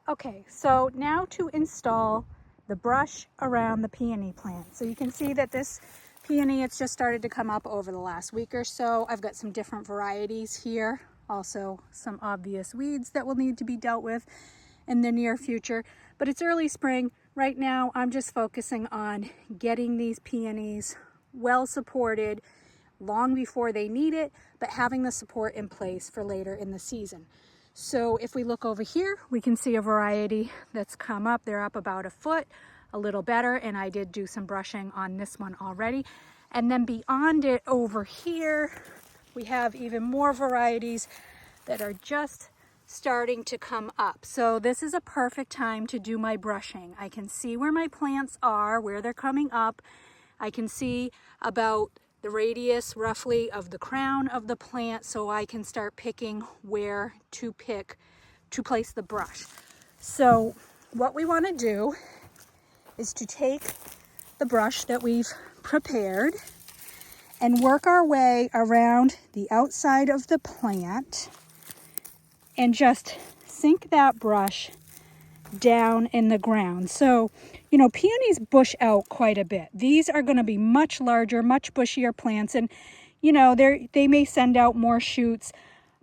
Okay, so now to install the brush around the peony plant. So you can see that this peony, it's just started to come up over the last week or so. I've got some different varieties here, also some obvious weeds that will need to be dealt with in the near future, but it's early spring. Right now, I'm just focusing on getting these peonies well supported long before they need it, but having the support in place for later in the season. So if we look over here, we can see a variety that's come up. They're up about a foot, a little better, and I did do some brushing on this one already. And then beyond it over here, we have even more varieties that are just starting to come up. So this is a perfect time to do my brushing. I can see where my plants are, where they're coming up. I can see about the radius roughly of the crown of the plant, so I can start picking where to place the brush. So what we want to do is to take the brush that we've prepared and work our way around the outside of the plant and just sink that brush down in the ground. So, you know, peonies bush out quite a bit. These are going to be much larger, much bushier plants, and you know, they may send out more shoots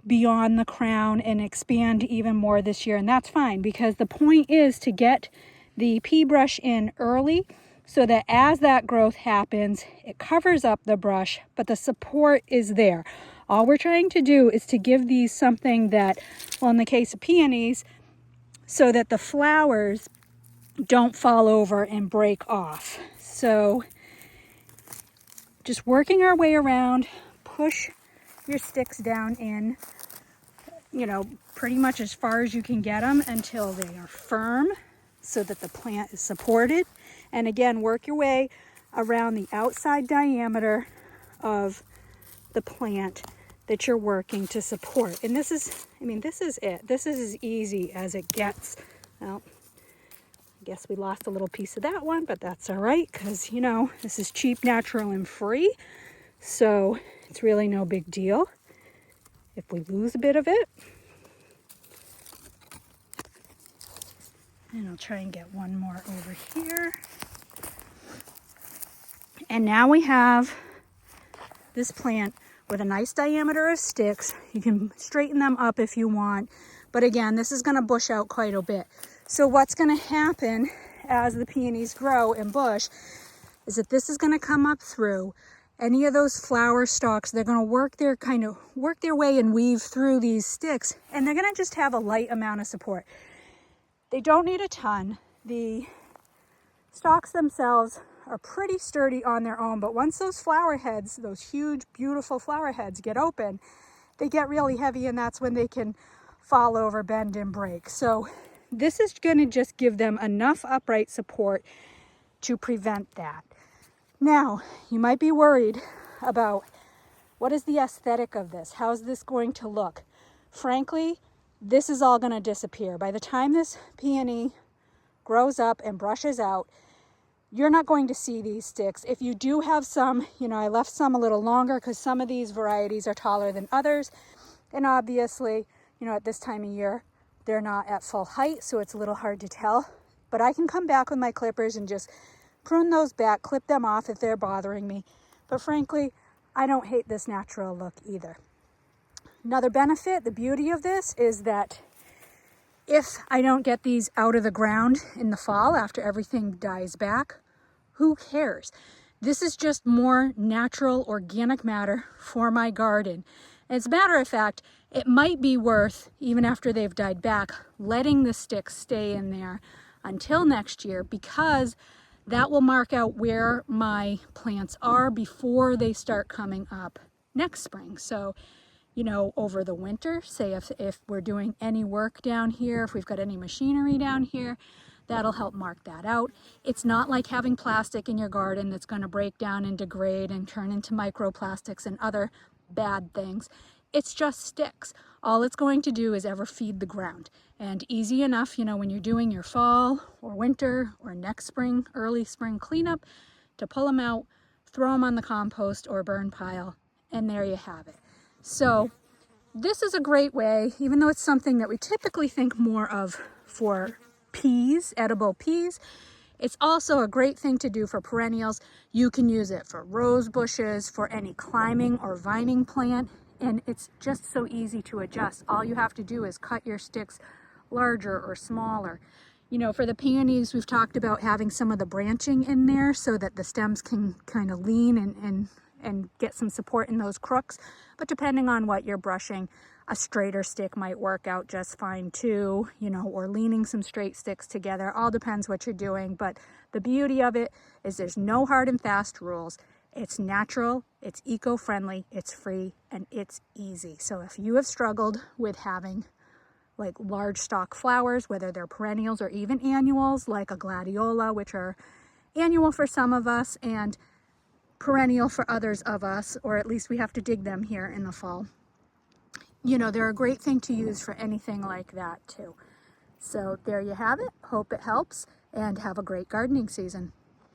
beyond the crown and expand even more this year, and that's fine, because the point is to get the pea brush in early so that as that growth happens, it covers up the brush, but the support is there. All we're trying to do is to give these something that, well, in the case of peonies, so that the flowers don't fall over and break off. So just working our way around, push your sticks down in, you know, pretty much as far as you can get them until they are firm so that the plant is supported. And again, work your way around the outside diameter of the plant that you're working to support. And this is, I mean, this is it. This is as easy as it gets. Well, I guess we lost a little piece of that one, but that's all right, because, you know, this is cheap, natural, and free. So it's really no big deal if we lose a bit of it. And I'll try and get one more over here. And now we have this plant with a nice diameter of sticks. You can straighten them up if you want. But again, this is going to bush out quite a bit. So what's going to happen as the peonies grow and bush is that this is going to come up through any of those flower stalks. They're going to work their way and weave through these sticks, and they're going to just have a light amount of support. They don't need a ton. The stalks themselves are pretty sturdy on their own, but once those flower heads, those huge, beautiful flower heads get open, they get really heavy, and that's when they can fall over, bend, and break. So this is going to just give them enough upright support to prevent that. Now, you might be worried about what is the aesthetic of this? How's this going to look? Frankly, this is all going to disappear. By the time this peony grows up and brushes out, you're not going to see these sticks. If you do have some, you know, I left some a little longer because some of these varieties are taller than others. And obviously, you know, at this time of year, they're not at full height, so it's a little hard to tell. But I can come back with my clippers and just prune those back, clip them off if they're bothering me. But frankly, I don't hate this natural look either. Another benefit, the beauty of this, is that if I don't get these out of the ground in the fall after everything dies back, who cares? This is just more natural, organic matter for my garden. As a matter of fact, it might be worth, even after they've died back, letting the sticks stay in there until next year, because that will mark out where my plants are before they start coming up next spring. So, you know, over the winter, say if we're doing any work down here, if we've got any machinery down here, that'll help mark that out. It's not like having plastic in your garden that's going to break down and degrade and turn into microplastics and other bad things. It's just sticks. All it's going to do is ever feed the ground. And easy enough, you know, when you're doing your fall or winter or next spring, early spring cleanup, to pull them out, throw them on the compost or burn pile, and there you have it. So this is a great way, even though it's something that we typically think more of for peas, edible peas, it's also a great thing to do for perennials. You can use it for rose bushes, for any climbing or vining plant, and it's just so easy to adjust. All you have to do is cut your sticks larger or smaller. You know, for the peonies, we've talked about having some of the branching in there so that the stems can kind of lean and get some support in those crooks. But depending on what you're brushing, a straighter stick might work out just fine too, you know, or leaning some straight sticks together. All depends what you're doing. But the beauty of it is there's no hard and fast rules. It's natural, it's eco-friendly, it's free, and it's easy. So if you have struggled with having like large stalk flowers, whether they're perennials or even annuals, like a gladiola, which are annual for some of us and perennial for others of us, or at least we have to dig them here in the fall. You know, they're a great thing to use for anything like that too. So there you have it. Hope it helps, and have a great gardening season.